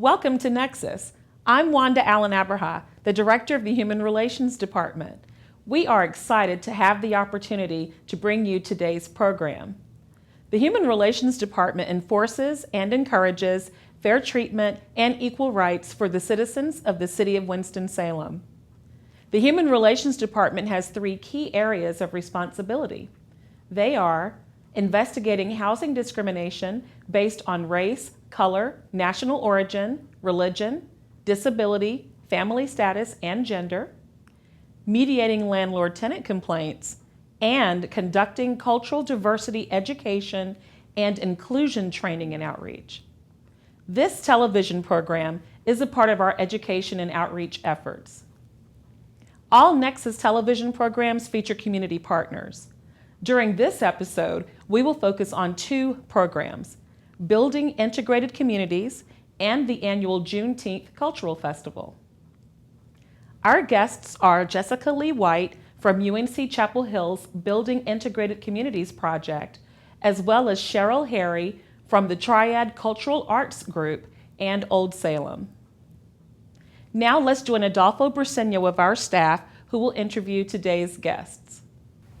Welcome to Nexus. I'm Wanda Allen Abraha, the Director of the Human Relations Department. We are excited to have the opportunity to bring you today's program. The Human Relations Department enforces and encourages fair treatment and equal rights for the citizens of the City of Winston-Salem. The Human Relations Department has three key areas of responsibility. They are investigating housing discrimination based on race, color, national origin, religion, disability, family status, and gender, mediating landlord-tenant complaints, and conducting cultural diversity education and inclusion training and outreach. This television program is a part of our education and outreach efforts. All Nexus television programs feature community partners. During this episode, we will focus on two programs: Building Integrated Communities and the annual Juneteenth Cultural Festival. Our guests are Jessica Lee White from UNC Chapel Hill's Building Integrated Communities project, as well as Cheryl Harry from the Triad Cultural Arts Group and Old Salem. Now let's join Adolfo Briceño of our staff, who will interview today's guests.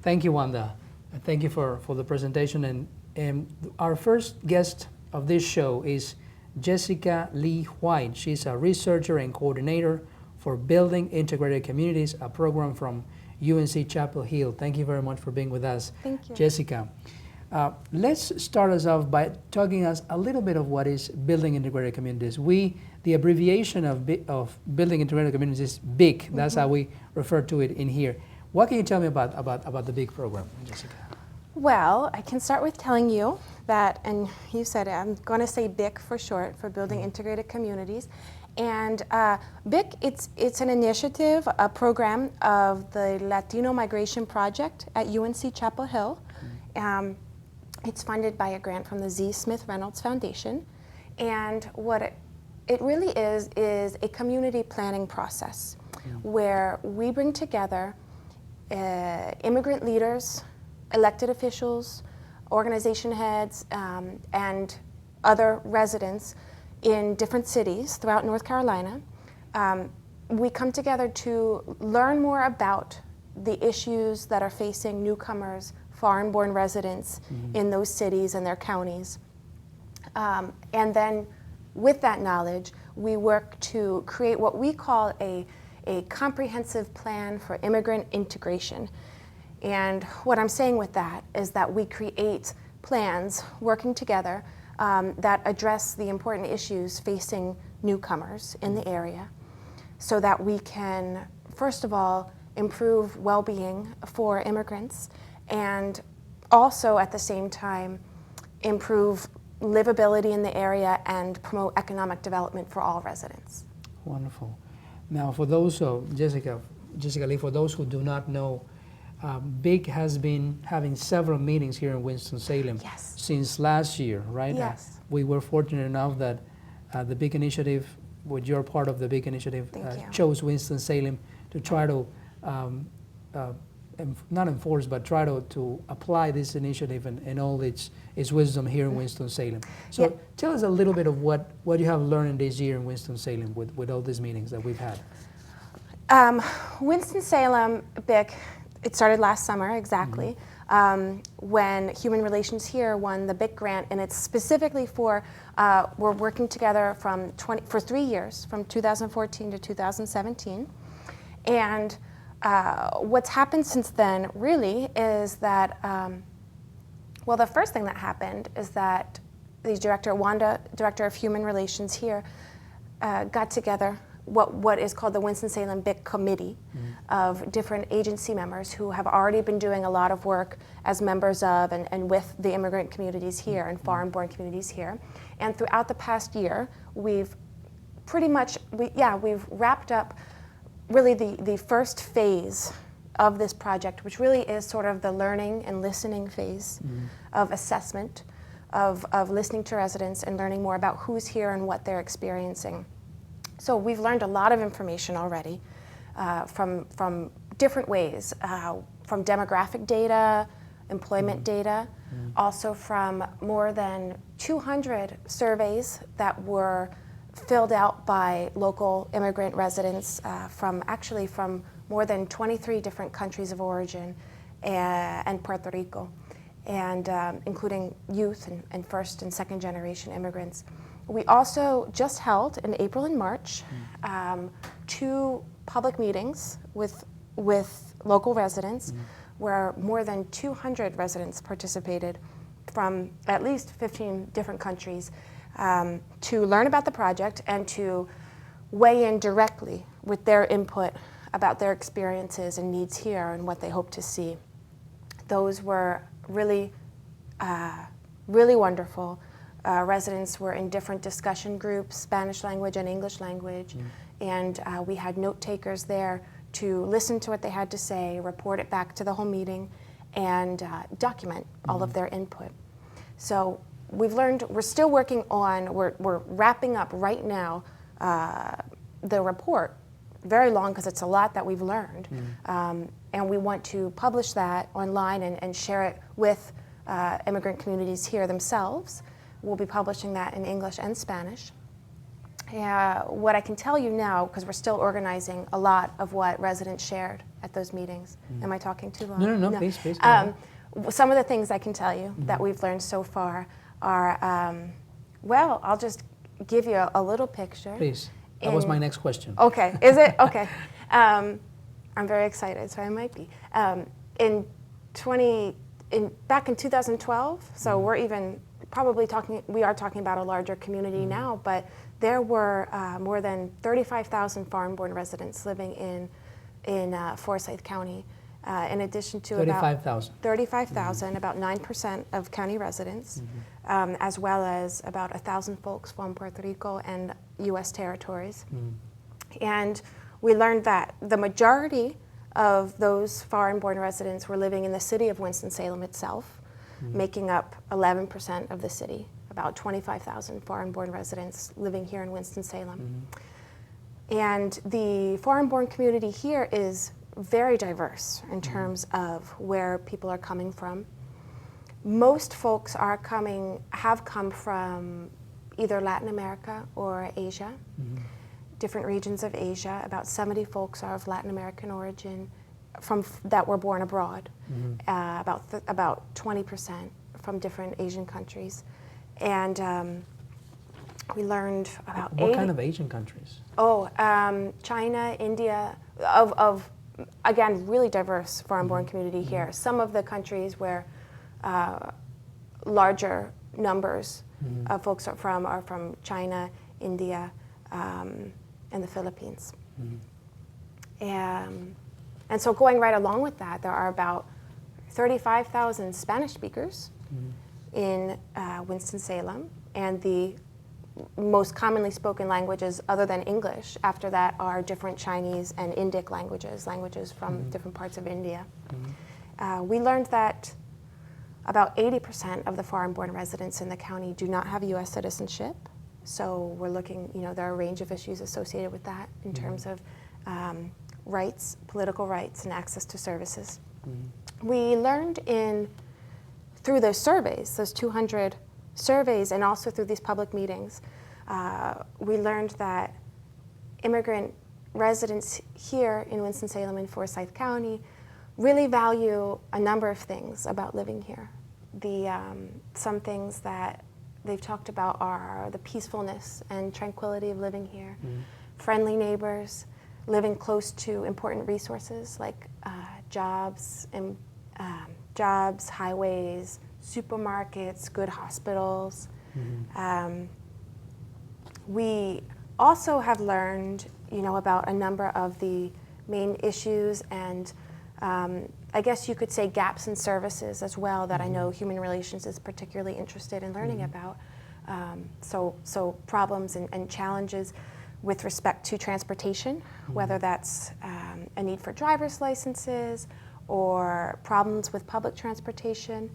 Thank you, Wanda. Thank you for the presentation. And our first guest of this show is Jessica Lee White. She's a researcher and coordinator for Building Integrated Communities, a program from UNC Chapel Hill. Thank you very much for being with us, Thank you. Jessica. Let's start us off by talking us a little bit of what is Building Integrated Communities. The abbreviation of Building Integrated Communities is BIC. That's how we refer to it in here. What can you tell me about the BIC program, Jessica? Well, I can start with telling you that, and you said it, I'm going to say BIC for short, for Building Integrated Communities. And BIC, it's an initiative, a program of the Latino Migration Project at UNC Chapel Hill. It's funded by a grant from the Z. Smith Reynolds Foundation. And what it really is a community planning process where we bring together immigrant leaders, elected officials, organization heads, and other residents in different cities throughout North Carolina. We come together to learn more about the issues that are facing newcomers, foreign-born residents in those cities and their counties. And then with that knowledge, we work to create what we call a comprehensive plan for immigrant integration. And what I'm saying with that is that we create plans working together that address the important issues facing newcomers in the area so that we can, first of all, improve well-being for immigrants and also at the same time improve livability in the area and promote economic development for all residents. Wonderful. Now, for those, Jessica Lee, for those who do not know, BIC has been having several meetings here in Winston-Salem since last year, right? Yes. We were fortunate enough that the BIC initiative, with your part of the BIC initiative, chose Winston-Salem to try to not enforce, but try to apply this initiative and all its wisdom here in Winston-Salem. So tell us a little bit of what you have learned this year in Winston-Salem with all these meetings that we've had. Winston-Salem BIC, it started last summer, exactly, when Human Relations here won the BIC grant, and it's specifically for, we're working together for 3 years, from 2014 to 2017. And what's happened since then really is that, well, the first thing that happened is that the Wanda, Director of Human Relations here, got together what is called the Winston-Salem BIC Committee of different agency members who have already been doing a lot of work as members of and with the immigrant communities here and foreign-born communities here. And throughout the past year, we've pretty much, we've wrapped up really the first phase of this project, which really is sort of the learning and listening phase of assessment, of listening to residents and learning more about who's here and what they're experiencing. So we've learned a lot of information already from different ways, from demographic data, employment data, also from more than 200 surveys that were filled out by local immigrant residents from more than 23 different countries of origin and Puerto Rico, and including youth and first and second generation immigrants. We also just held in April and March 2 public meetings with local residents where more than 200 residents participated from at least 15 different countries to learn about the project and to weigh in directly with their input about their experiences and needs here and what they hope to see. Those were really, really wonderful. Residents were in different discussion groups, Spanish language and English language, and we had note takers there to listen to what they had to say, report it back to the whole meeting, and document all of their input. So we've learned, we're still working on, we're wrapping up right now the report, very long because it's a lot that we've learned, and we want to publish that online and share it with immigrant communities here themselves. We'll be publishing that in English and Spanish. What I can tell you now, because we're still organizing a lot of what residents shared at those meetings. Am I talking too long? No, please. Some of the things I can tell you that we've learned so far are, well, I'll just give you a little picture. Please. That was my next question. Okay, is it? Okay. I'm very excited, so I might be. Back in 2012, so we're even probably we are talking about a larger community now, but there were more than 35,000 foreign-born residents living in Forsyth County, in addition to 35,000, about 9% of county residents, as well as about 1,000 folks from Puerto Rico and U.S. territories. And we learned that the majority of those foreign-born residents were living in the city of Winston-Salem itself, making up 11% of the city, about 25,000 foreign-born residents living here in Winston-Salem. And the foreign-born community here is very diverse in terms of where people are coming from. Most folks have come from either Latin America or Asia, different regions of Asia. About 70 folks are of Latin American origin that were born abroad, about 20% from different Asian countries. And we learned about What kind of Asian countries? China, India, again, really diverse foreign-born community here. Some of the countries where larger numbers of folks are from China, India, and the Philippines. And so going right along with that, there are about 35,000 Spanish speakers in Winston-Salem, and the most commonly spoken languages other than English after that are different Chinese and Indic languages from different parts of India. We learned that about 80% of the foreign-born residents in the county do not have U.S. citizenship. So we're looking, there are a range of issues associated with that in terms of rights, political rights, and access to services. We learned through those surveys, those 200 surveys, and also through these public meetings, we learned that immigrant residents here in Winston-Salem and Forsyth County really value a number of things about living here. Some things that they've talked about are the peacefulness and tranquility of living here, friendly neighbors, living close to important resources like jobs, highways, supermarkets, good hospitals. We also have learned, about a number of the main issues and I guess you could say gaps in services as well that I know Human Relations is particularly interested in learning about. So problems and challenges with respect to transportation, whether that's a need for driver's licenses or problems with public transportation,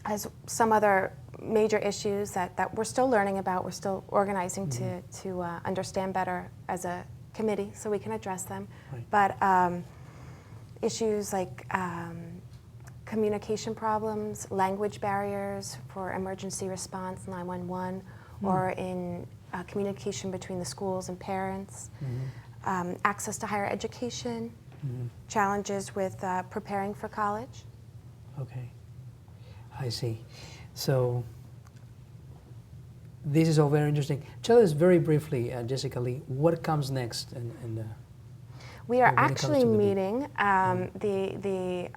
as some other major issues that we're still learning about, we're still organizing to understand better as a committee so we can address them. Right. But issues like communication problems, language barriers for emergency response, 911, or in communication between the schools and parents, access to higher education, challenges with preparing for college. Okay, I see. So this is all very interesting. Tell us very briefly, Jessica Lee, what comes next? We are when it comes actually to the meeting the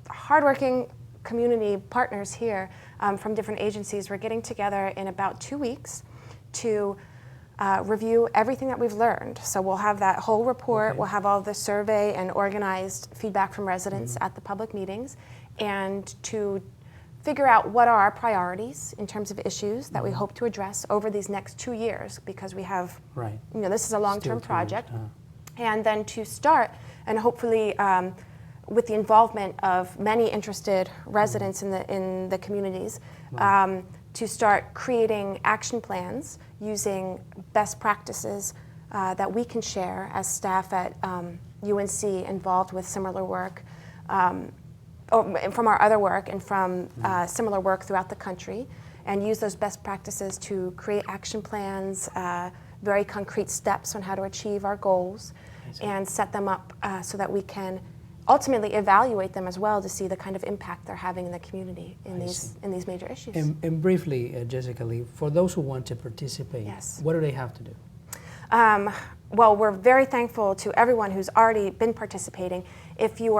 hardworking community partners here from different agencies. We're getting together in about 2 weeks to review everything that we've learned. So we'll have that whole report, we'll have all the survey and organized feedback from residents at the public meetings, and to figure out what are our priorities in terms of issues that we hope to address over these next 2 years, because we have, this is a long-term project. And then to start, and hopefully with the involvement of many interested residents in the communities, to start creating action plans using best practices that we can share as staff at UNC involved with similar work, from our other work and from similar work throughout the country, and use those best practices to create action plans, very concrete steps on how to achieve our goals, and set them up so that we can ultimately evaluate them as well to see the kind of impact they're having in the community in these major issues. And briefly, Jessica Lee, for those who want to participate, what do they have to do? Well, we're very thankful to everyone who's already been participating. If you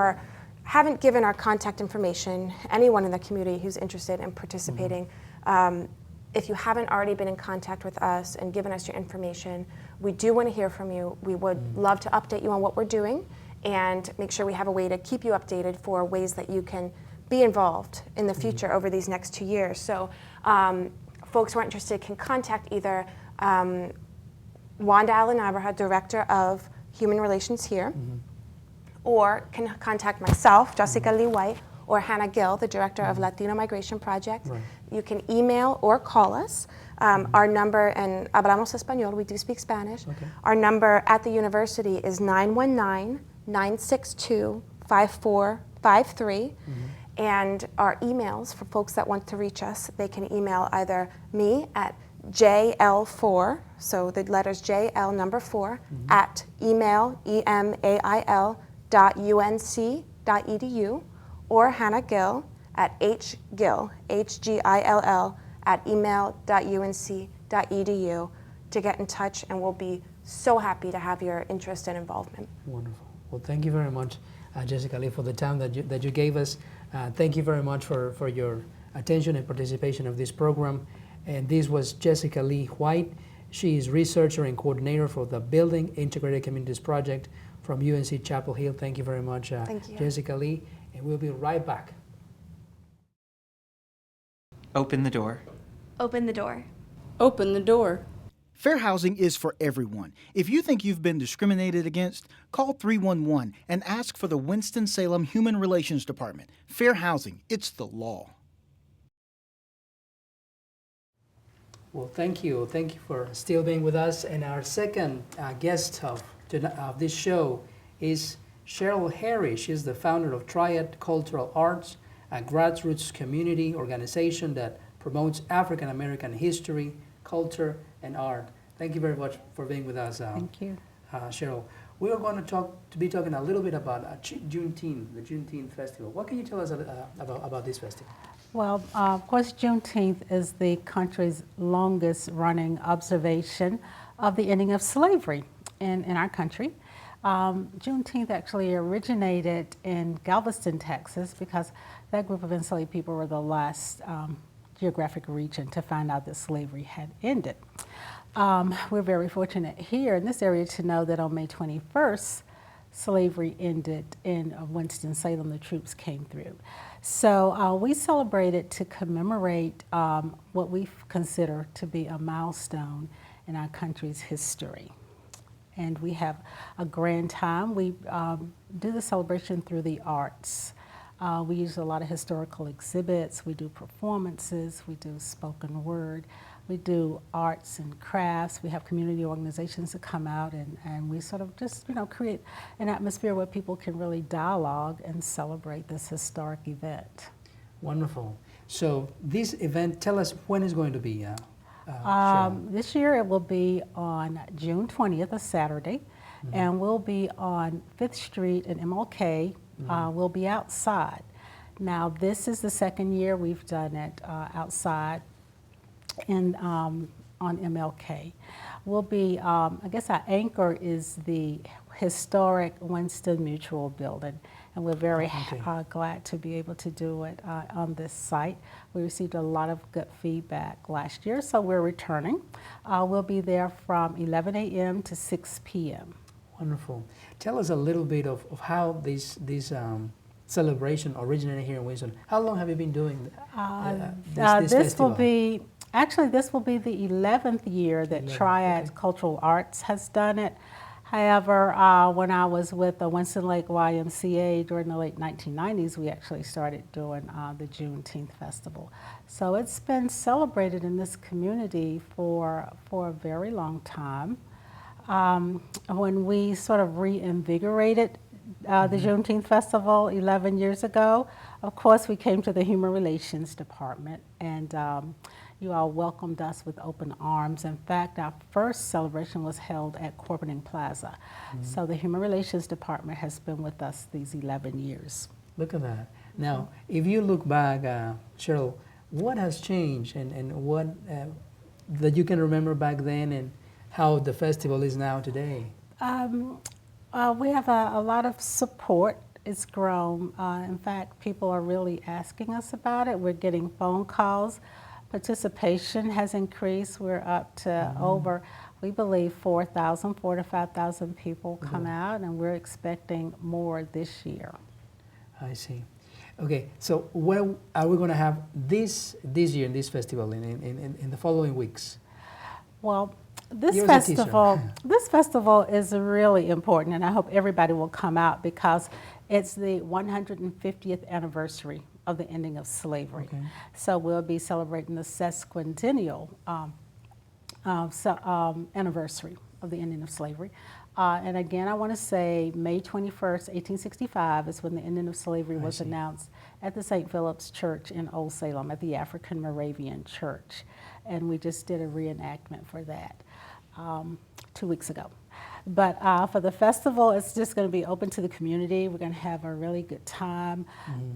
haven't given our contact information, anyone in the community who's interested in participating, if you haven't already been in contact with us and given us your information, we do want to hear from you. We would love to update you on what we're doing and make sure we have a way to keep you updated for ways that you can be involved in the future over these next 2 years. So folks who are interested can contact either Wanda Allen-Abraha, Director of Human Relations here, or can contact myself, Jessica Lee White, or Hannah Gill, the Director of Latino Migration Project. You can email or call us. Our number, and hablamos español, we do speak Spanish. Our number at the university is 919-962-5453. And our emails, for folks that want to reach us, they can email either me at JL4, so the letters JL number 4, at email.unc.edu, or Hannah Gill at hgill, HGILL, at email.unc.edu to get in touch, and we'll be so happy to have your interest and involvement. Wonderful. Well, thank you very much, Jessica Lee, for the time that you gave us. Thank you very much for your attention and participation of this program. And this was Jessica Lee White. She is researcher and coordinator for the Building Integrated Communities Project from UNC Chapel Hill. Thank you very much, Jessica Lee. And we'll be right back. Open the door. Open the door. Open the door. Fair housing is for everyone. If you think you've been discriminated against, call 311 and ask for the Winston-Salem Human Relations Department. Fair housing, it's the law. Well, thank you. Thank you for still being with us. And our second guest of this show is Cheryl Harris. She's the founder of Triad Cultural Arts, a grassroots community organization that promotes African American history, culture, and art. Thank you very much for being with us. Thank you. Cheryl. We are going to be talking a little bit about Juneteenth, the Juneteenth Festival. What can you tell us about this festival? Well, of course, Juneteenth is the country's longest running observation of the ending of slavery in our country. Juneteenth actually originated in Galveston, Texas, because that group of enslaved people were the last geographic region to find out that slavery had ended. We're very fortunate here in this area to know that on May 21st, slavery ended in Winston-Salem. The troops came through. So we celebrated to commemorate what we consider to be a milestone in our country's history. And we have a grand time. We do the celebration through the arts. We use a lot of historical exhibits. We do performances. We do spoken word. We do arts and crafts. We have community organizations that come out and we sort of just, create an atmosphere where people can really dialogue and celebrate this historic event. Wonderful. So this event, tell us when it's going to be show? This year it will be on June 20th, a Saturday, and we'll be on 5th Street in MLK. We'll be outside. Now, this is the second year we've done it outside on MLK. We'll be, I guess our anchor is the historic Winston Mutual building, and we're very glad to be able to do it on this site. We received a lot of good feedback last year, so we're returning. We'll be there from 11 a.m. to 6 p.m. Wonderful. Tell us a little bit of how this celebration originated here in Winston. How long have you been doing this festival? This will be the 11th year that Triad Cultural Arts has done it. However, when I was with the Winston Lake YMCA during the late 1990s, we actually started doing the Juneteenth Festival. So it's been celebrated in this community for a very long time. When we sort of reinvigorated the Juneteenth Festival 11 years ago, of course we came to the Human Relations Department, and you all welcomed us with open arms. In fact, our first celebration was held at Corporating Plaza. So the Human Relations Department has been with us these 11 years. Look at that. Now, if you look back, Cheryl, what has changed and what that you can remember back then and how the festival is now today? We have a lot of support. It's grown. In fact, people are really asking us about it. We're getting phone calls. Participation has increased. We're up to over, we believe, 4,000 to 5,000 people come out, and we're expecting more this year. I see. Okay, so what are we going to have this year in this festival in the following weeks? Well, this festival is really important, and I hope everybody will come out because it's the 150th anniversary of the ending of slavery. Okay. So we'll be celebrating the sesquicentennial anniversary of the ending of slavery. And again, I want to say May 21st, 1865 is when the ending of slavery was announced at the St. Philip's Church in Old Salem, at the African Moravian Church. And we just did a reenactment for that 2 weeks ago. But for the festival, it's just going to be open to the community. We're going to have a really good time.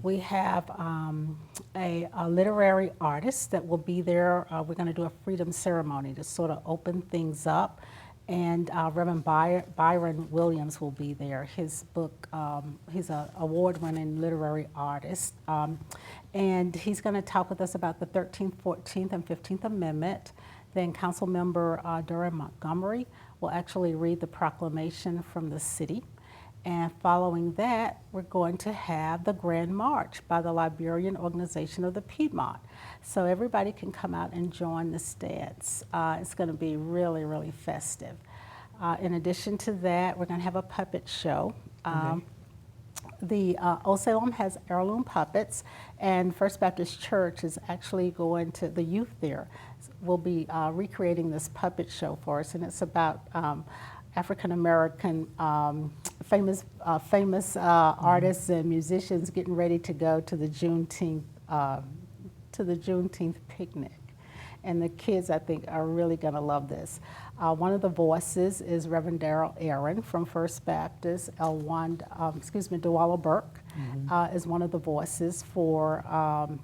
We have a literary artist that will be there. We're going to do a freedom ceremony to sort of open things up. And Reverend Byron Williams will be there. His book, he's an award-winning literary artist. And he's going to talk with us about the 13th, 14th, and 15th Amendment. Then Council Member Durham Montgomery will actually read the proclamation from the city. And following that, we're going to have the Grand March by the Liberian Organization of the Piedmont. So everybody can come out and join this dance. It's going to be really, really festive. In addition to that, we're going to have a puppet show. The Old Salem has heirloom puppets, and First Baptist Church is actually going to, the youth there will be recreating this puppet show for us, and it's about African-American famous artists and musicians getting ready to go to the Juneteenth picnic. And the kids, I think, are really going to love this. One of the voices is Reverend Darrell Aaron from First Baptist. Dewalla Burke is one of the voices for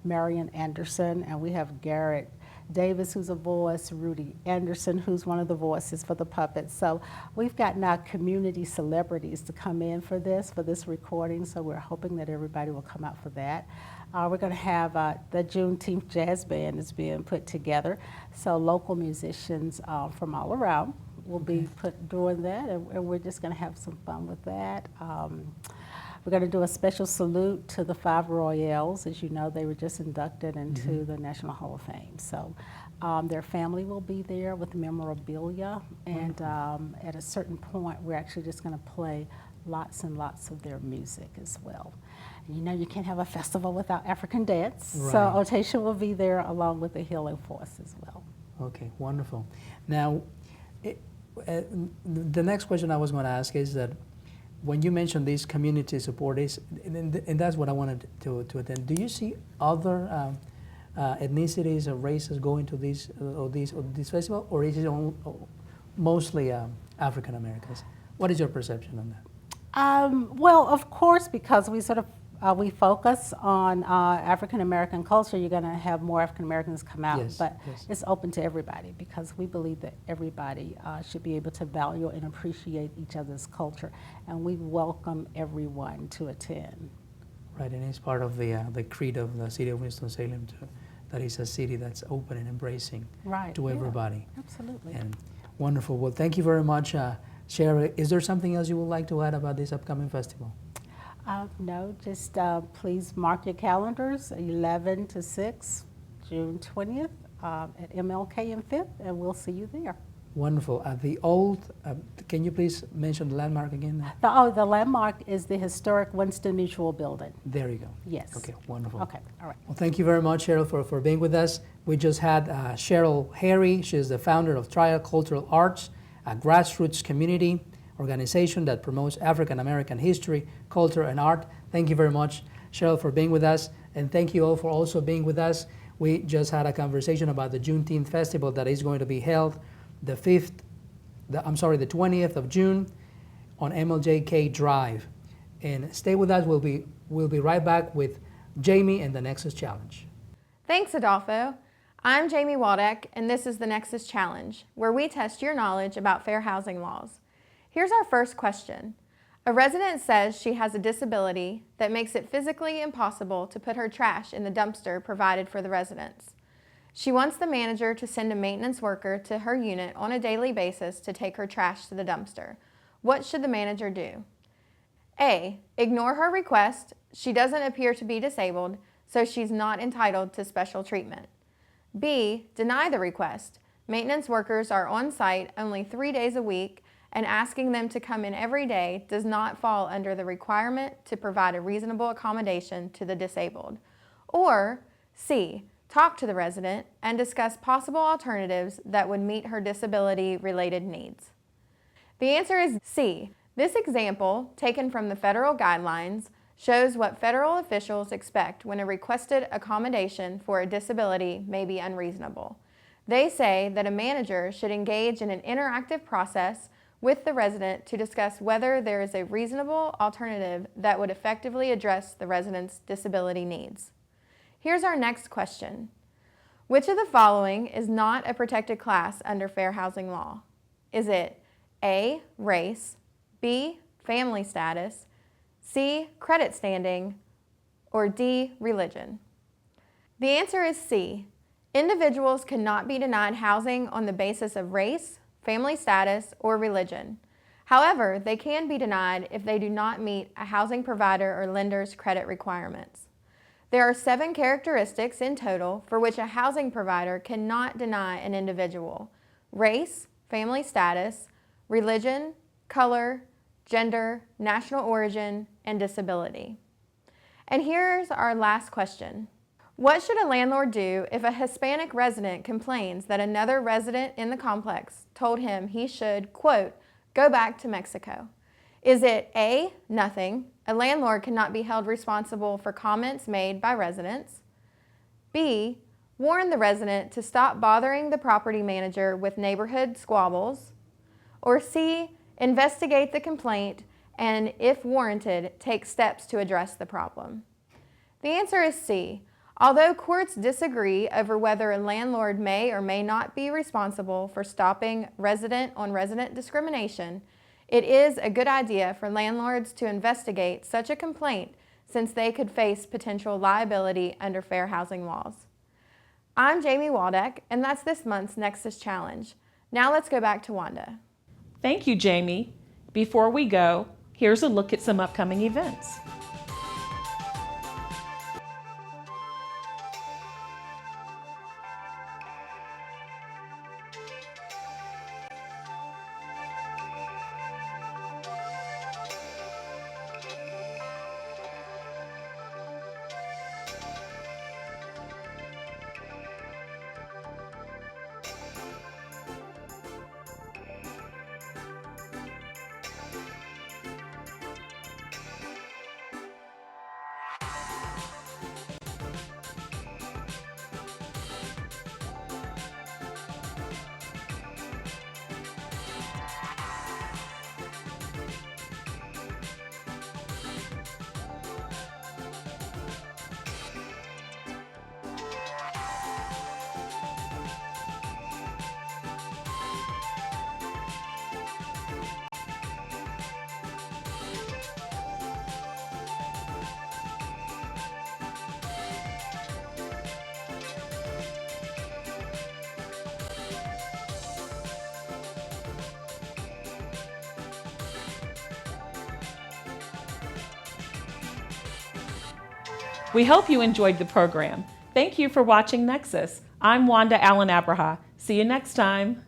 Marian Anderson, and we have Garrett Davis, who's a voice, Rudy Anderson, who's one of the voices for the puppets. So we've got now community celebrities to come in for this recording, so we're hoping that everybody will come out for that. We're going to have the Juneteenth Jazz Band is being put together, so local musicians from all around will be doing that, and we're just going to have some fun with that. We're going to do a special salute to the 5 Royals. As you know, they were just inducted into the National Hall of Fame. So their family will be there with memorabilia, and at a certain point, we're actually just going to play lots and lots of their music as well. And you know, you can't have a festival without African dance, so Otatia will be there along with the Healing Force as well. Okay, wonderful. Now, the next question I was going to ask is that when you mentioned this community support, and that's what I wanted to attend, do you see other ethnicities or races going to this festival, or is it mostly African Americans? What is your perception on that? Well, of course, because we sort of we focus on African American culture, you're going to have more African Americans come out, Yes, but yes. it's open to everybody because we believe that everybody should be able to value and appreciate each other's culture, and we welcome everyone to attend. Right, and it's part of the creed of the city of Winston-Salem, that is a city that's open and embracing Right. to yeah, everybody. absolutely. And wonderful. Well, thank you very much, Cheryl. Is there something else you would like to add about this upcoming festival? No, just please mark your calendars, 11 to 6, June 20th at MLK and 5th, and we'll see you there. Wonderful. The old, can you please mention the landmark again? The landmark is the historic Winston Mutual Building. There you go. Yes. Okay, wonderful. Okay, all right. Well, thank you very much, Cheryl, for being with us. We just had Cheryl Harry. She's the founder of Trial Cultural Arts, a grassroots community organization that promotes African American history, culture, and art. Thank you very much, Cheryl, for being with us, and thank you all for also being with us. We just had a conversation about the Juneteenth festival that is going to be held the 20th of June on MLJK Drive. And stay with us. We'll be right back with Jamie and the Nexus Challenge. Thanks, Adolfo. I'm Jamie Waldeck, and this is the Nexus Challenge, where we test your knowledge about fair housing laws. Here's our first question. A resident says she has a disability that makes it physically impossible to put her trash in the dumpster provided for the residents. She wants the manager to send a maintenance worker to her unit on a daily basis to take her trash to the dumpster. What should the manager do? A. Ignore her request. She doesn't appear to be disabled, so she's not entitled to special treatment. B. Deny the request. Maintenance workers are on site only 3 days a week, and asking them to come in every day does not fall under the requirement to provide a reasonable accommodation to the disabled. Or C. Talk to the resident and discuss possible alternatives that would meet her disability-related needs. The answer is C. This example, taken from the federal guidelines, shows what federal officials expect when a requested accommodation for a disability may be unreasonable. They say that a manager should engage in an interactive process with the resident to discuss whether there is a reasonable alternative that would effectively address the resident's disability needs. Here's our next question. Which of the following is not a protected class under fair housing law? Is it A, race, B, family status, C, credit standing, or D, religion? The answer is C. Individuals cannot be denied housing on the basis of race, family status, or religion. However, they can be denied if they do not meet a housing provider or lender's credit requirements. There are 7 characteristics in total for which a housing provider cannot deny an individual: race, family status, religion, color, gender, national origin, and disability. And here's our last question. What should a landlord do if a Hispanic resident complains that another resident in the complex told him he should, quote, go back to Mexico? Is it A, nothing? A landlord cannot be held responsible for comments made by residents. B, warn the resident to stop bothering the property manager with neighborhood squabbles. Or C, investigate the complaint and, if warranted, take steps to address the problem. The answer is C. Although courts disagree over whether a landlord may or may not be responsible for stopping resident-on-resident discrimination, it is a good idea for landlords to investigate such a complaint since they could face potential liability under fair housing laws. I'm Jamie Waldeck, and that's this month's Nexus Challenge. Now let's go back to Wanda. Thank you, Jamie. Before we go, here's a look at some upcoming events. We hope you enjoyed the program. Thank you for watching Nexus. I'm Wanda Allen Abraha. See you next time.